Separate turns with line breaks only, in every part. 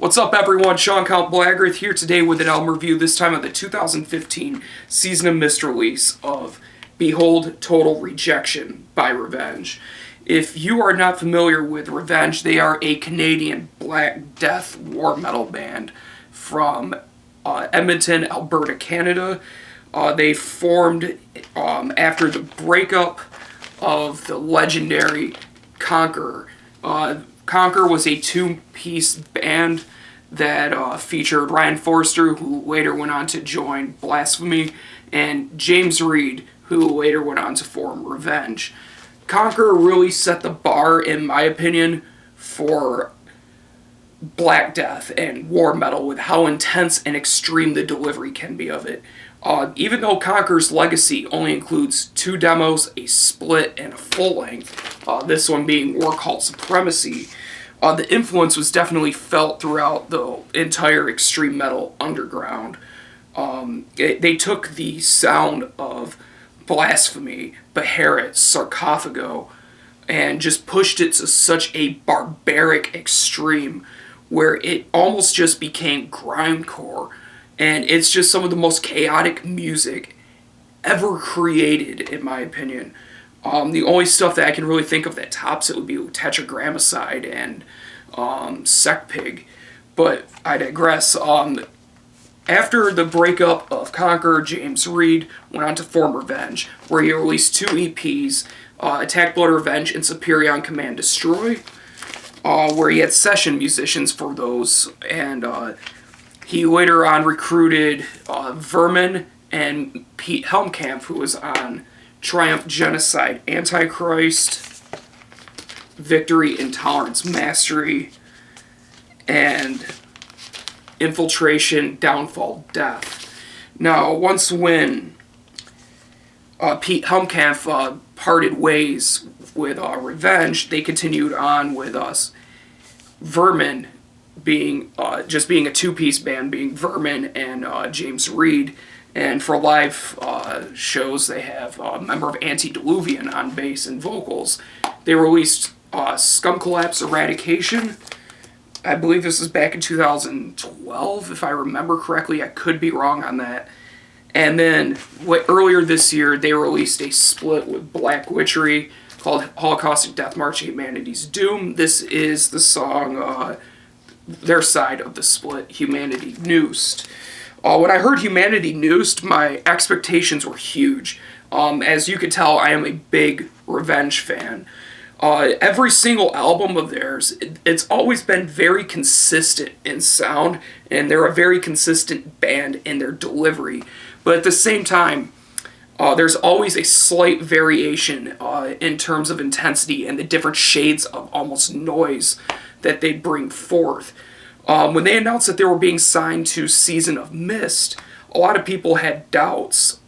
What's up, everyone? Sean Count Blaggrath here today with an album review, this time of the 2015 Season of Mist release of Behold.Total.Rejection by Revenge. If you are not familiar with Revenge, they are a Canadian Black Death war metal band from Edmonton, Alberta, Canada. They formed after the breakup of the legendary Conqueror. Conqueror was a two-piece band that featured Ryan Forrester, who later went on to join Blasphemy, and James Reed, who later went on to form Revenge. Conqueror really set the bar, in my opinion, for Black Death and war metal with how intense and extreme the delivery can be of it. Even though Conqueror's legacy only includes 2 demos, a split, and a full-length, this one being War Cult Supremacy, the influence was definitely felt throughout the entire extreme metal underground. They took the sound of Blasphemy, Beherit, Sarcophago, and just pushed it to such a barbaric extreme where it almost just became grindcore. And it's just some of the most chaotic music ever created, in my opinion. The only stuff that I can really think of that tops it would be Tetragrammaton and Secpig. But I digress. After the breakup of Conqueror, James Reed went on to form Revenge, where he released 2 EPs, Attack, Blood, Revenge, and Superior Command Destroy, where he had session musicians for those, and he later on recruited Vermin and Pete Helmkamp, who was on Triumph, Genocide, Antichrist, Victory, Intolerance, Mastery, and Infiltration, Downfall, Death. Now, once when Pete Helmkamp parted ways with Revenge, they continued on with Vermin being just being a 2-piece band, being Vermin and James Reed. And for live shows, they have a member of Antediluvian on bass and vocals. They released Scum Collapse Eradication. I believe this is back in 2012, if I remember correctly. I could be wrong on that. And then earlier this year, they released a split with Black Witchery called Holocaustic Death March, Humanity's Doom. This is the song, their side of the split, Humanity Noosed. When I heard Humanity Noosed, my expectations were huge. As you can tell, I am a big Revenge fan. Every single album of theirs, it's always been very consistent in sound, and they're a very consistent band in their delivery. But at the same time, there's always a slight variation in terms of intensity and the different shades of almost noise that they bring forth. When they announced that they were being signed to Season of Mist, a lot of people had doubts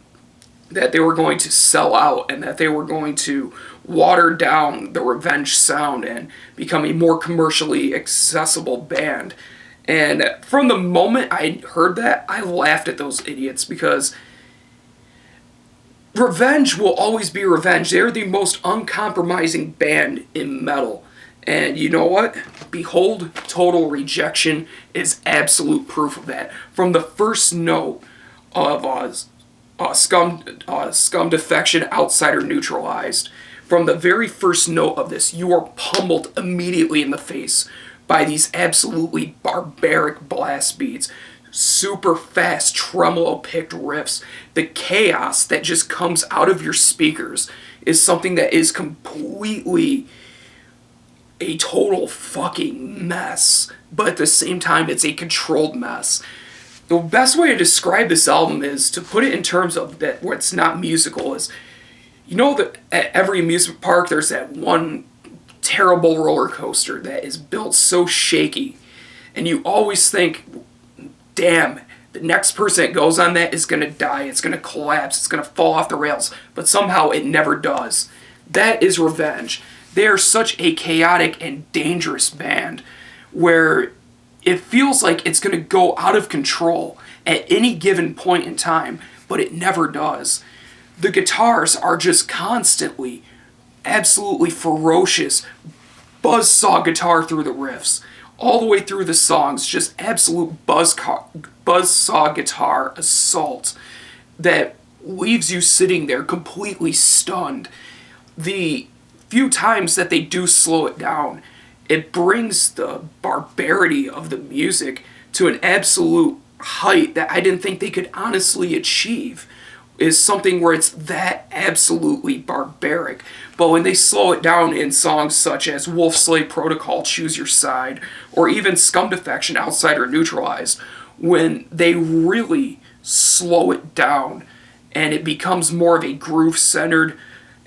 that they were going to sell out and that they were going to water down the Revenge sound and become a more commercially accessible band. And from the moment I heard that, I laughed at those idiots, because Revenge will always be Revenge. They're the most uncompromising band in metal. And you know what? Behold, Total Rejection is absolute proof of that. From the first note of Scum Defection, Outsider Neutralized, from the very first note of this, you are pummeled immediately in the face by these absolutely barbaric blast beats, super fast tremolo-picked riffs. The chaos that just comes out of your speakers is something that is completely a total fucking mess, but at the same time, it's a controlled mess. The best way to describe this album is to put it in terms of that where it's not musical is, you know that at every amusement park there's that one terrible roller coaster that is built so shaky, and you always think, damn, the next person that goes on that is going to die, it's going to collapse, it's going to fall off the rails, but somehow it never does. That is Revenge. They are such a chaotic and dangerous band where it feels like it's going to go out of control at any given point in time, but it never does. The guitars are just constantly, absolutely ferocious, buzzsaw guitar through the riffs. all the way through the songs, just absolute buzzsaw guitar assault that leaves you sitting there completely stunned. The few times that they do slow it down, it brings the barbarity of the music to an absolute height that I didn't think they could honestly achieve. Is something where it's that absolutely barbaric. But when they slow it down in songs such as Wolf Slave Protocol, Choose Your Side, or even Scum Defection, Outsider Neutralized, when they really slow it down and it becomes more of a groove-centered,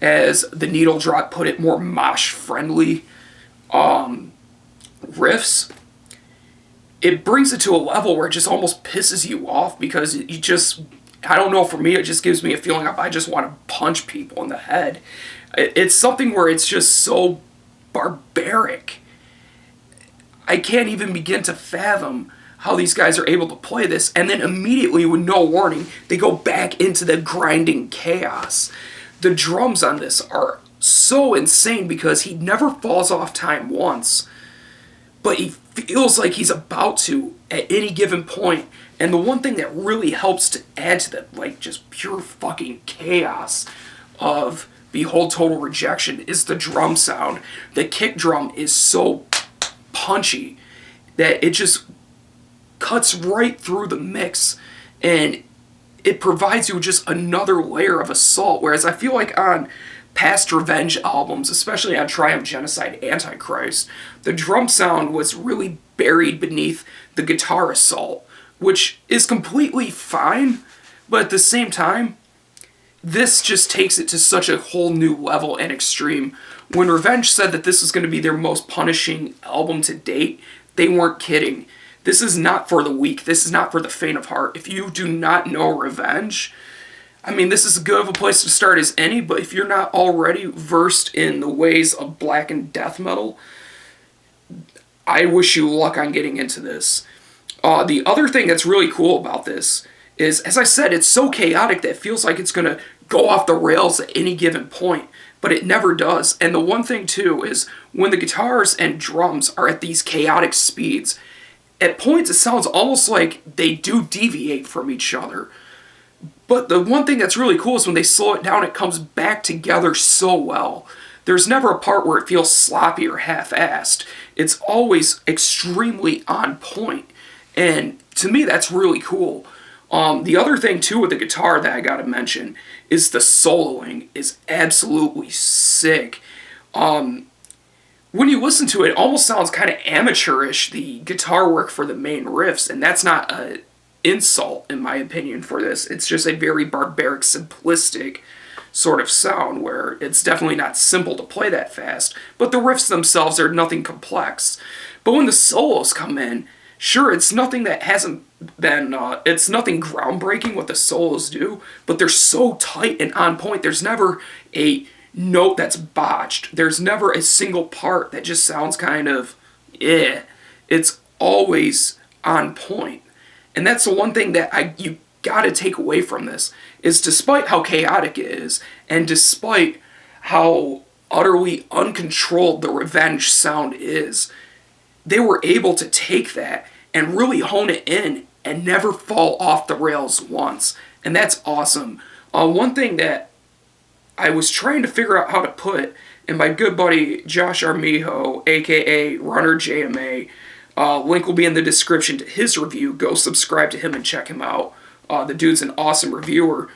as the Needle Drop put it, more mosh-friendly riffs, it brings it to a level where it just almost pisses you off because you just... I don't know, for me, it just gives me a feeling of I just want to punch people in the head. It's something where it's just so barbaric. I can't even begin to fathom how these guys are able to play this, and then immediately, with no warning, they go back into the grinding chaos. The drums on this are so insane because he never falls off time once, but he feels like he's about to at any given point. And the one thing that really helps to add to that, like, just pure fucking chaos of Behold.Total.Rejection is the drum sound. The kick drum is so punchy that it just cuts right through the mix, and it provides you just another layer of assault. Whereas I feel like on past Revenge albums, especially on Triumph, Genocide, Antichrist, the drum sound was really buried beneath the guitar assault, which is completely fine, but at the same time, this just takes it to such a whole new level and extreme. When Revenge said that this was going to be their most punishing album to date, they weren't kidding. This is not for the weak. This is not for the faint of heart. If you do not know Revenge, I mean, this is as good of a place to start as any, but if you're not already versed in the ways of black and death metal, I wish you luck on getting into this. The other thing that's really cool about this is, as I said, it's so chaotic that it feels like it's going to go off the rails at any given point, but it never does. And the one thing, too, is when the guitars and drums are at these chaotic speeds, at points it sounds almost like they do deviate from each other. But the one thing that's really cool is when they slow it down, it comes back together so well. There's never a part where it feels sloppy or half-assed. It's always extremely on point. And to me, that's really cool. The other thing, too, with the guitar that I gotta mention is the soloing is absolutely sick. When you listen to it, it almost sounds kind of amateurish, the guitar work for the main riffs, and that's not an insult, in my opinion, for this. It's just a very barbaric, simplistic sort of sound where it's definitely not simple to play that fast, but the riffs themselves are nothing complex. But when the solos come in, sure, it's nothing that hasn't been, it's nothing groundbreaking what the solos do, but they're so tight and on point. There's never a note that's botched. There's never a single part that just sounds kind of, It's always on point. And that's the one thing that you gotta take away from this, is despite how chaotic it is, and despite how utterly uncontrolled the Revenge sound is, they were able to take that and really hone it in and never fall off the rails once. And that's awesome. One thing that I was trying to figure out how to put, and my good buddy Josh Armijo, aka RunnerJMA, link will be in the description to his review. Go subscribe to him and check him out. The dude's an awesome reviewer.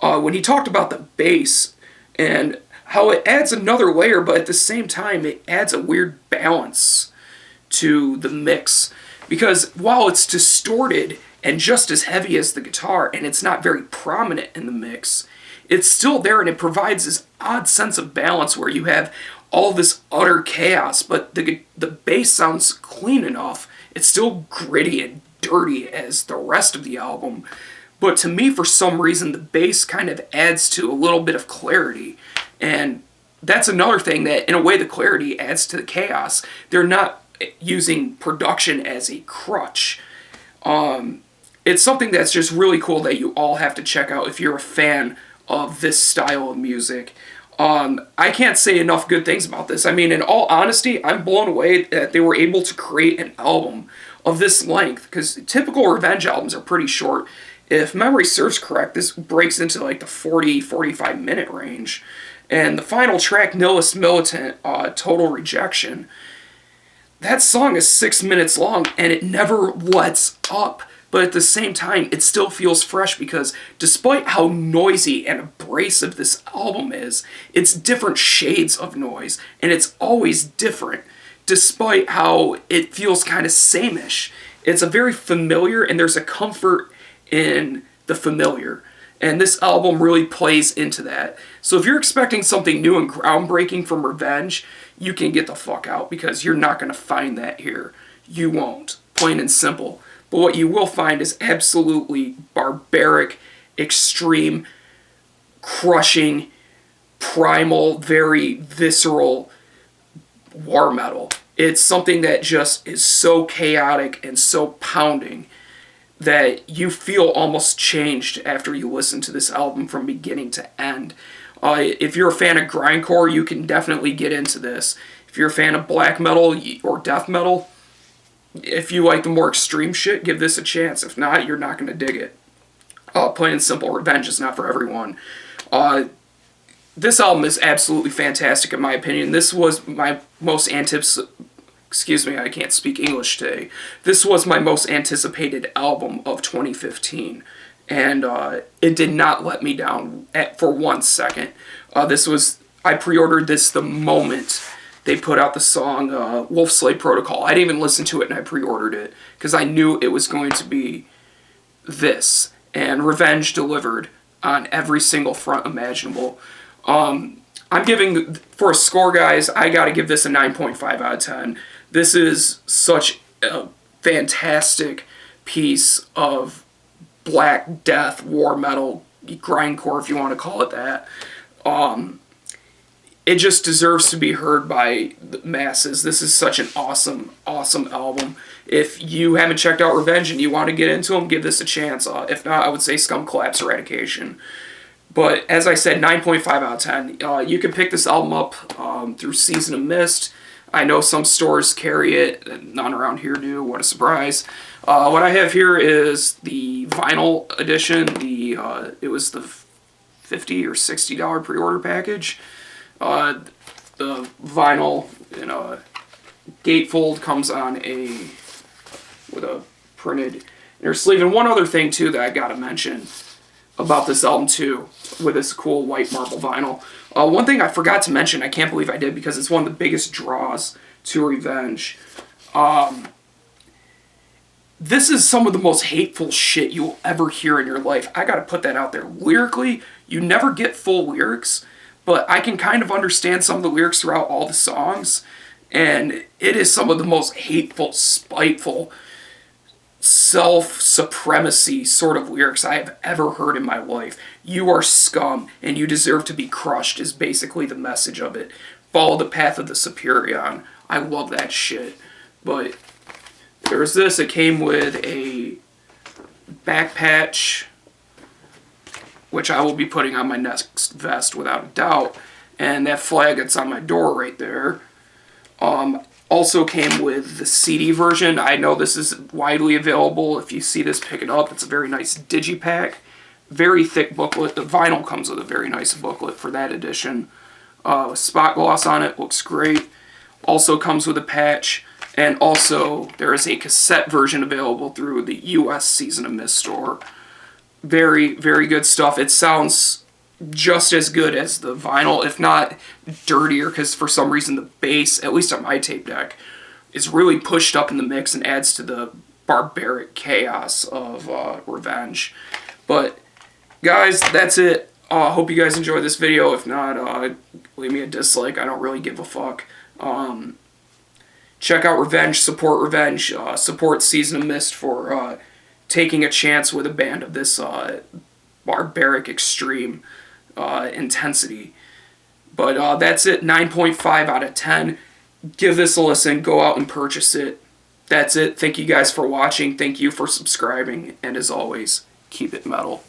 When he talked about the bass and how it adds another layer, but at the same time it adds a weird balance to the mix. Because while it's distorted and just as heavy as the guitar, and it's not very prominent in the mix, it's still there, and it provides this odd sense of balance where you have all this utter chaos, but the bass sounds clean enough. It's still gritty and dirty as the rest of the album, but to me, for some reason, the bass kind of adds to a little bit of clarity, and that's another thing that, in a way, the clarity adds to the chaos. They're not using production as a crutch. It's something that's just really cool that you all have to check out if you're a fan of this style of music. I can't say enough good things about this. I mean, in all honesty, I'm blown away that they were able to create an album of this length, because typical Revenge albums are pretty short. If memory serves correct, this breaks into like the 40-45 minute range. And the final track, Nihilist Militant, Total Rejection, that song is 6 minutes long and it never lets up. But at the same time, it still feels fresh because despite how noisy and abrasive this album is, it's different shades of noise, and it's always different, despite how it feels kind of same-ish. It's a very familiar, and there's a comfort in the familiar, and this album really plays into that. So if you're expecting something new and groundbreaking from Revenge, you can get the fuck out, because you're not going to find that here. You won't. Plain and simple. But what you will find is absolutely barbaric, extreme, crushing, primal, very visceral war metal. It's something that just is so chaotic and so pounding that you feel almost changed after you listen to this album from beginning to end. If you're a fan of grindcore, you can definitely get into this. If you're a fan of black metal or death metal, if you like the more extreme shit, give this a chance. If not, you're not going to dig it. Plain and simple, Revenge is not for everyone. This album is absolutely fantastic in my opinion. This was my most excuse me, I can't speak English today. This was my most anticipated album of 2015. And it did not let me down for 1 second. I pre-ordered this the moment they put out the song Wolf Slave Protocol. I didn't even listen to it, and I pre-ordered it because I knew it was going to be this. And Revenge delivered on every single front imaginable. I'm giving, for a score, guys, I gotta give this a 9.5 out of 10. This is such a fantastic piece of black death, war metal, grindcore, if you want to call it that. It just deserves to be heard by the masses. This is such an awesome, awesome album. If you haven't checked out Revenge and you want to get into them, give this a chance. If not, I would say Scum Collapse Eradication. But as I said, 9.5 out of 10. You can pick this album up through Season of Mist. I know some stores carry it, none around here do. What a surprise. What I have here is the vinyl edition. It was the $50 or $60 pre-order package. The vinyl in a gatefold comes on with a printed inner sleeve. And one other thing too that I gotta mention about this album too, with this cool white marble vinyl. One thing I forgot to mention, I can't believe I did because it's one of the biggest draws to Revenge. This is some of the most hateful shit you'll ever hear in your life. I gotta put that out there. Lyrically, you never get full lyrics, but I can kind of understand some of the lyrics throughout all the songs, and it is some of the most hateful, spiteful, self-supremacy sort of lyrics I have ever heard in my life. You are scum, and you deserve to be crushed is basically the message of it. Follow the path of the Superion. I love that shit. But there's this. It came with a back patch, which I will be putting on my next vest without a doubt. And that flag that's on my door right there. Also came with the CD version. I know this is widely available. If you see this, pick it up. It's a very nice digipack. Very thick booklet. The vinyl comes with a very nice booklet for that edition. Spot gloss on it. Looks great. Also comes with a patch. And also, there is a cassette version available through the US Season of Mist store. Very, very good stuff. It sounds just as good as the vinyl, if not dirtier, because for some reason the bass, at least on my tape deck, is really pushed up in the mix and adds to the barbaric chaos of Revenge. But guys, that's it. Hope you guys enjoyed this video. If not, leave me a dislike. I don't really give a fuck. Check out Revenge, support Season of Mist for taking a chance with a band of this barbaric extreme intensity. But that's it, 9.5 out of 10. Give this a listen, go out and purchase it. That's it. Thank you guys for watching. Thank you for subscribing. And as always, keep it metal.